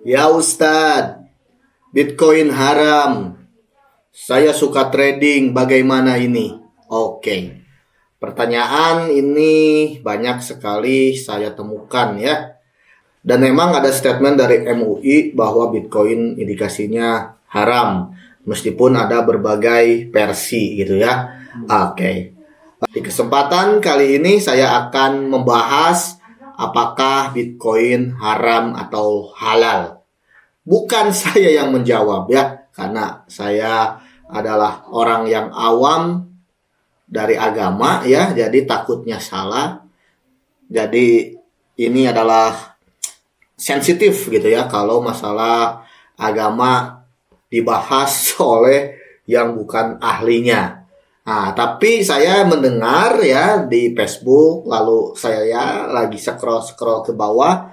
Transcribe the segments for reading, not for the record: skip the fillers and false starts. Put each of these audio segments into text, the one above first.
Ya Ustadz, Bitcoin haram. Saya suka trading, bagaimana ini? Oke, pertanyaan ini banyak sekali saya temukan ya. Dan memang ada statement dari MUI bahwa Bitcoin indikasinya haram. Meskipun ada berbagai versi gitu ya. Oke. Di kesempatan kali ini saya akan membahas apakah Bitcoin haram atau halal. Bukan saya yang menjawab ya, karena saya adalah orang yang awam dari agama ya, jadi takutnya salah. Jadi ini adalah sensitif gitu ya kalau masalah agama dibahas oleh yang bukan ahlinya. Nah, tapi saya mendengar ya di Facebook, lalu saya lagi scroll ke bawah,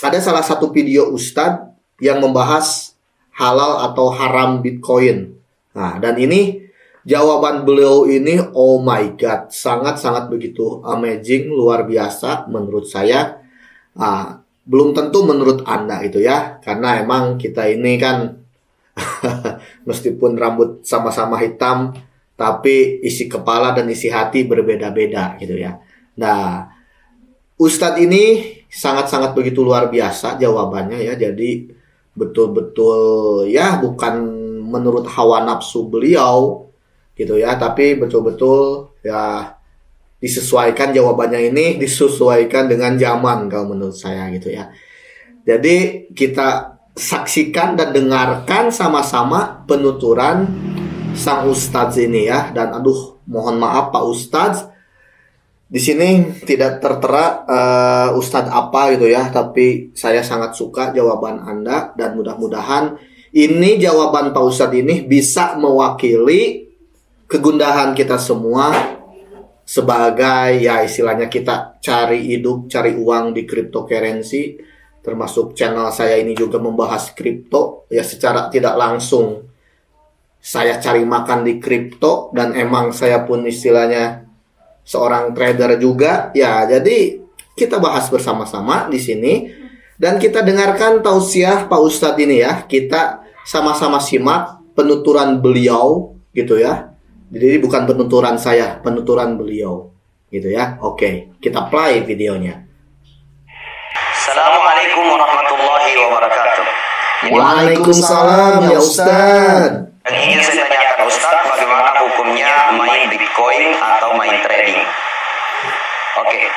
ada salah satu video Ustadz yang membahas halal atau haram Bitcoin. Nah, dan ini jawaban beliau ini, oh my God, sangat-sangat begitu amazing, luar biasa menurut saya. Belum tentu menurut Anda gitu ya, karena emang kita ini kan meskipun rambut sama-sama hitam, tapi isi kepala dan isi hati berbeda-beda gitu ya. Nah, Ustadz ini sangat-sangat begitu luar biasa jawabannya ya, jadi betul-betul ya bukan menurut hawa nafsu beliau gitu ya, tapi betul-betul ya disesuaikan jawabannya ini, disesuaikan dengan zaman kalau menurut saya gitu ya. Jadi kita saksikan dan dengarkan sama-sama penuturan sang Ustadz ini ya. Dan aduh, mohon maaf Pak Ustadz, di sini tidak tertera Ustadz apa gitu ya, tapi saya sangat suka jawaban Anda dan mudah-mudahan ini jawaban Pak Ustadz ini bisa mewakili kegundahan kita semua sebagai ya istilahnya kita cari hidup, cari uang di cryptocurrency, termasuk channel saya ini juga membahas kripto ya, secara tidak langsung saya cari makan di kripto dan emang saya pun istilahnya seorang trader juga ya. Jadi kita bahas bersama-sama di sini dan kita dengarkan tausiah Pak Ustadz ini ya. Kita sama-sama simak penuturan beliau gitu ya. Jadi bukan penuturan saya, penuturan beliau gitu ya. Oke, kita play videonya. Assalamualaikum warahmatullahi wabarakatuh. Waalaikumsalam ya Ustadz. Yang ingin saya tanyakan Ustadz, bagaimana hukumnya main Bitcoin atau main trading? Oke.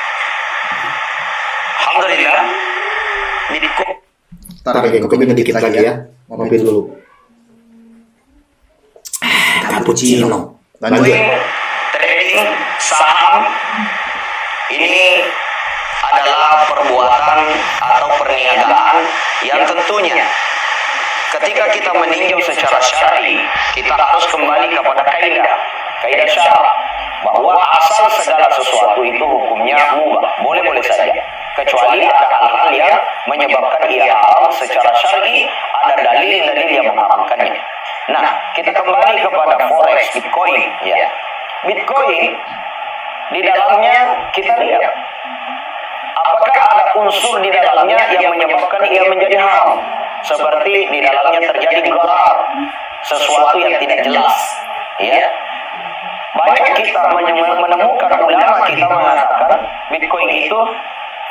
Alhamdulillah, Bitcoin. Ntar kopinya dikit lagi ya. Ngopi dulu. Cappuccino. Lanjut. Trading saham ini adalah perbuatan atau perniagaan yang tentunya ketika kita meninjau secara syar'i, kita harus kembali kepada kaidah syara, bahwa asal segala sesuatu itu hukumnya mubah, boleh-boleh saja, kecuali ada hal-hal yang menyebabkan ia haram secara syar'i, ada dalil-dalil yang mengharamkannya. Nah, kita kembali kepada forex Bitcoin ya. Bitcoin di dalamnya kita lihat apakah ada unsur di dalamnya yang menyebabkan ia menjadi haram, seperti di dalamnya terjadi gharar, sesuatu yang tidak jelas ya. Banyak kita menemukan ulama kita mengatakan Bitcoin itu,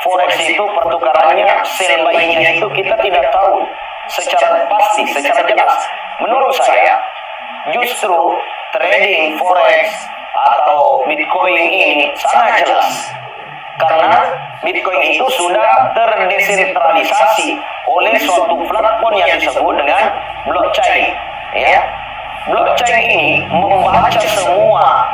forex itu pertukarannya, sell buy-nya itu kita tidak tahu secara pasti, secara jelas. Menurut saya, justru trading forex atau Bitcoin ini sangat jelas, karena Bitcoin itu sudah terdesentralisasi oleh suatu platform yang disebut dengan blockchain ya. Blockchain ini membaca semua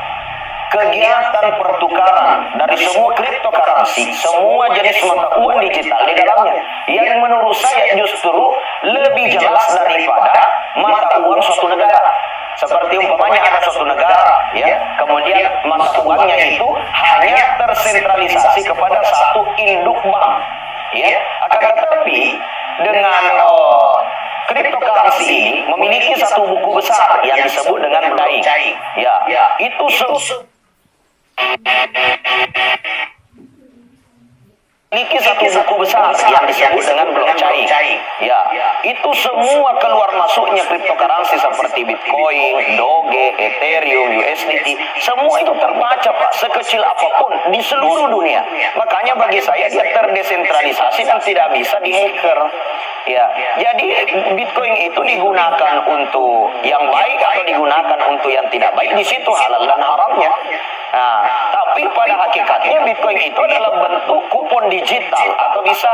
kegiatan pertukaran dari semua cryptocurrency, semua jenis mata uang digital di dalamnya, yang menurut saya justru lebih jelas daripada mata uang suatu negara. Seperti umpamanya ada suatu negara ya, kemudian mata uangnya itu hanya tersentralisasi kepada satu induk bank ya. Akan tetapi dengan cryptocurrency ini memiliki satu buku besar yang disebut dengan blockchain ya. Itu memiliki satu buku besar yang disebut dengan blockchain ya, itu semua keluar masuknya cryptocurrency seperti Bitcoin, Doge, Ethereum, USDT, semua itu terbaca Pak, sekecil apapun di seluruh dunia. Makanya bagi saya dia terdesentralisasi dan tidak bisa dihacker. Ya, jadi Bitcoin itu digunakan untuk yang baik atau digunakan untuk yang tidak baik, di situ halal dan haramnya. Nah, tapi pada hakikatnya Bitcoin itu adalah bentuk kupon digital atau bisa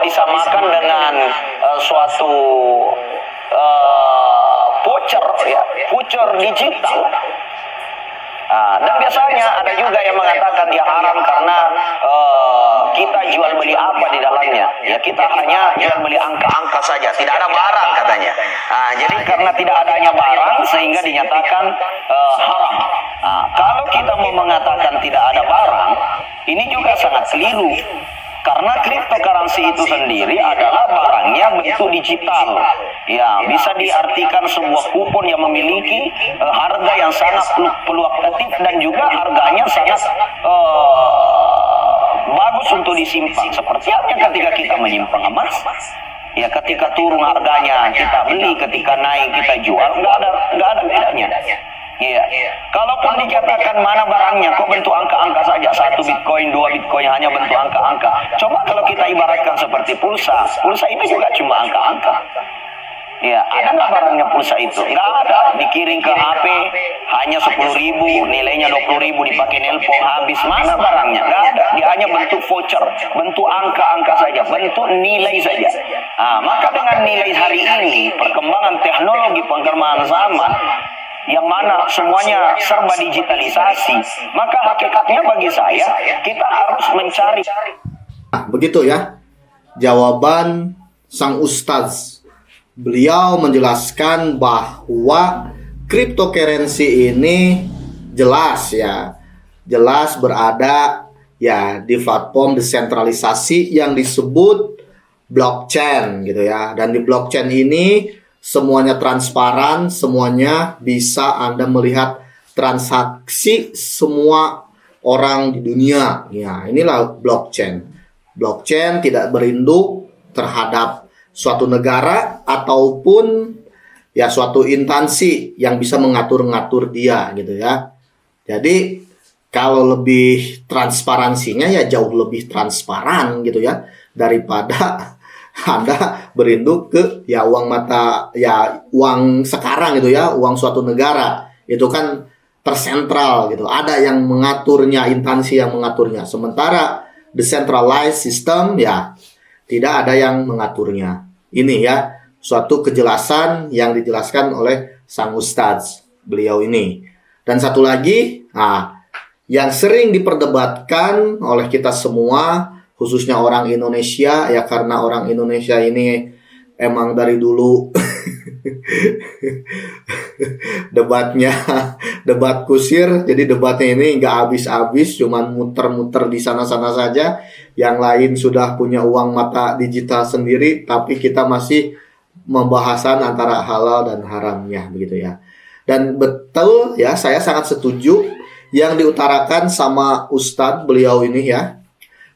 disamakan dengan suatu voucher, ya, voucher digital. Dan biasanya ada juga yang mengatakan dia haram karena kita jual beli apa di dalamnya. Ya, kita hanya jual beli angka-angka saja, tidak ada barang katanya. Jadi karena tidak adanya barang sehingga dinyatakan haram. Kalau kita mau mengatakan tidak ada barang, ini juga sangat keliru. Karena cryptocurrency itu sendiri adalah barangnya bentuk digital. Ya, bisa diartikan sebuah kupon yang memiliki harga yang sangat fluktuatif dan juga harganya sangat bagus untuk disimpan. Seperti halnya ketika kita menyimpan emas. Ya, ketika turun harganya kita beli, ketika naik kita jual, nggak ada bedanya. Iya. Kalaupun dikatakan mana barangnya, kok bentuk angka-angka saja, 1 Bitcoin, 2 Bitcoin hanya bentuk angka-angka. Coba kalau kita ibaratkan seperti pulsa ini juga cuma angka-angka. Ya, ada nggak barangnya pulsa itu? Nggak ada. Dikirim ke HP hanya 10.000, nilainya 20.000, dipakai nelpon habis. Mana barangnya? Nggak ada. Dia hanya bentuk voucher, bentuk angka-angka saja, bentuk nilai saja. Maka dengan nilai hari ini, perkembangan teknologi, perkembangan zaman, yang mana semuanya serba digitalisasi, maka hakikatnya bagi saya kita harus mencari. Begitu ya jawaban sang ustadz. Beliau menjelaskan bahwa cryptocurrency ini jelas berada ya di platform desentralisasi yang disebut blockchain gitu ya. Dan di blockchain ini semuanya transparan, semuanya bisa Anda melihat transaksi semua orang di dunia. Ya, inilah blockchain. Blockchain tidak berinduk terhadap suatu negara ataupun ya suatu instansi yang bisa mengatur-ngatur dia gitu ya. Jadi kalau lebih transparansinya ya jauh lebih transparan gitu ya daripada Anda berinduk ke ya uang mata ya uang sekarang gitu ya, uang suatu negara. Itu kan tersentral gitu. Ada yang mengaturnya, instansi yang mengaturnya. Sementara decentralized system ya tidak ada yang mengaturnya. Ini ya suatu kejelasan yang dijelaskan oleh sang ustadz beliau ini. Dan satu lagi, yang sering diperdebatkan oleh kita semua, khususnya orang Indonesia ya, karena orang Indonesia ini emang dari dulu debat kusir, jadi debatnya ini nggak habis-habis, cuman muter-muter di sana-sana saja. Yang lain sudah punya uang mata digital sendiri, tapi kita masih membahasan antara halal dan haramnya begitu ya. Dan betul ya, saya sangat setuju yang diutarakan sama Ustadz beliau ini ya.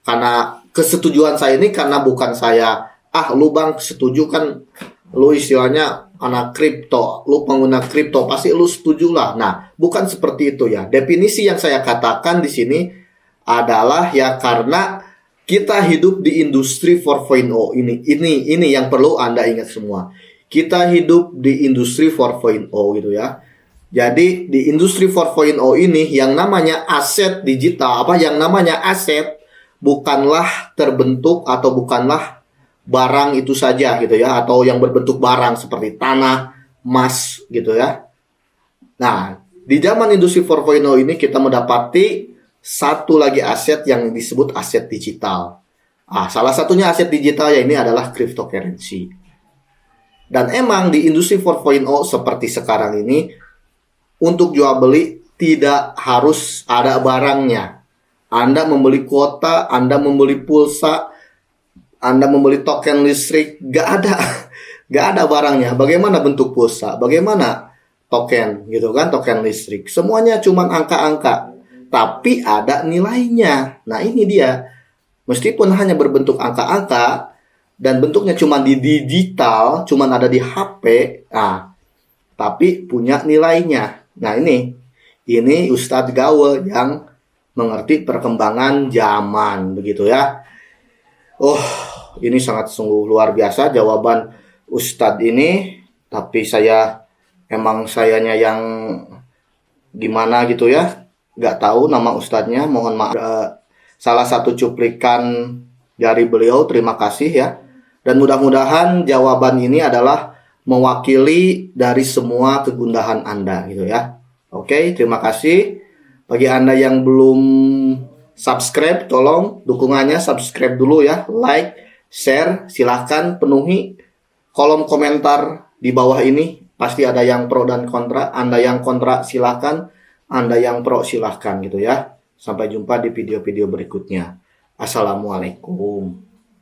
Karena kesetujuan saya ini karena bukan saya, lu bang setuju kan, lu istilahnya anak kripto, lu pengguna kripto pasti lu setuju lah. Nah, bukan seperti itu ya. Definisi yang saya katakan di sini adalah ya karena kita hidup di industri 4.0 ini yang perlu Anda ingat semua. Kita hidup di industri 4.0 gitu ya. Jadi di industri 4.0 ini yang namanya aset digital, yang namanya aset bukanlah terbentuk atau bukanlah barang itu saja gitu ya, atau yang berbentuk barang seperti tanah, emas gitu ya. Nah, di zaman industri 4.0 ini kita mendapati satu lagi aset yang disebut aset digital. Salah satunya aset digital ya ini adalah cryptocurrency. Dan emang di industri 4.0 seperti sekarang ini, untuk jual beli tidak harus ada barangnya. Anda membeli kuota, Anda membeli pulsa, Anda membeli token listrik, gak ada barangnya. Bagaimana bentuk pulsa? Bagaimana token gitu kan, token listrik? Semuanya cuma angka-angka. Tapi ada nilainya. Nah ini dia. Meskipun hanya berbentuk angka-angka, dan bentuknya cuma di digital, cuma ada di HP, nah, tapi punya nilainya. Nah, ini Ustadz Gawe yang mengerti perkembangan zaman, begitu ya. Oh, ini sangat sungguh luar biasa jawaban Ustadz ini, tapi sayanya yang gimana gitu ya, nggak tahu nama Ustadznya, mohon maaf. Salah satu cuplikan dari beliau, terima kasih ya. Dan mudah-mudahan jawaban ini adalah mewakili dari semua kegundahan Anda gitu ya. Oke, terima kasih. Bagi Anda yang belum subscribe, tolong dukungannya subscribe dulu ya. Like, share, silahkan penuhi kolom komentar di bawah ini. Pasti ada yang pro dan kontra. Anda yang kontra silahkan, Anda yang pro silahkan gitu ya. Sampai jumpa di video-video berikutnya. Assalamualaikum.